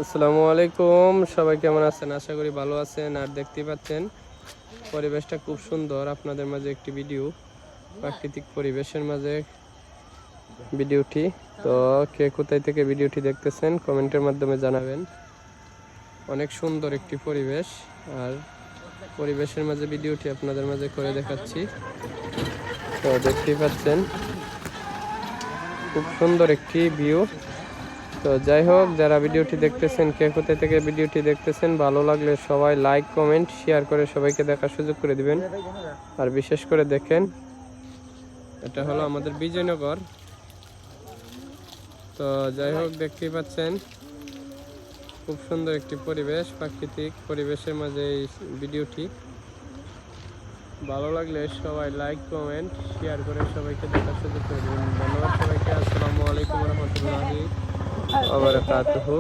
আসসালামু আলাইকুম, সবাই কেমন আছেন? আশা করি ভালো আছেন। আর দেখতেই পাচ্ছেন পরিবেশটা খুব সুন্দর। আপনাদের মাঝে একটি ভিডিও, প্রাকৃতিক পরিবেশের মাঝে ভিডিওটি। তো কে কোথায় থেকে ভিডিওটি দেখতেছেন কমেন্টের মাধ্যমে জানাবেন। অনেক সুন্দর একটি পরিবেশ, আর পরিবেশের মাঝে ভিডিওটি আপনাদের মাঝে করে দেখাচ্ছি। তো দেখতেই পাচ্ছেন খুব সুন্দর একটি ভিউ। তো যাই হোক, যারা ভিডিওটি দেখতেছেন, কে কোথায় থেকে ভিডিওটি দেখতেছেন, ভালো লাগলে সবাই লাইক কমেন্ট শেয়ার করে সবাইকে দেখার সুযোগ করে দিবেন। আর বিশেষ করে দেখেন, এটা হলো আমাদের বিজয়নগর। তো যাই হোক, দেখতেই পাচ্ছেন খুব সুন্দর একটি পরিবেশ, প্রাকৃতিক পরিবেশের মাঝে এই ভিডিওটি। ভালো লাগলে সবাই লাইক কমেন্ট শেয়ার করে সবাইকে দেখার সুযোগ করে দিবেন। ধন্যবাদ সবাইকে। আসসালামু আলাইকুম রহমতুল্লাহি ওয়া বারাকাতুহু।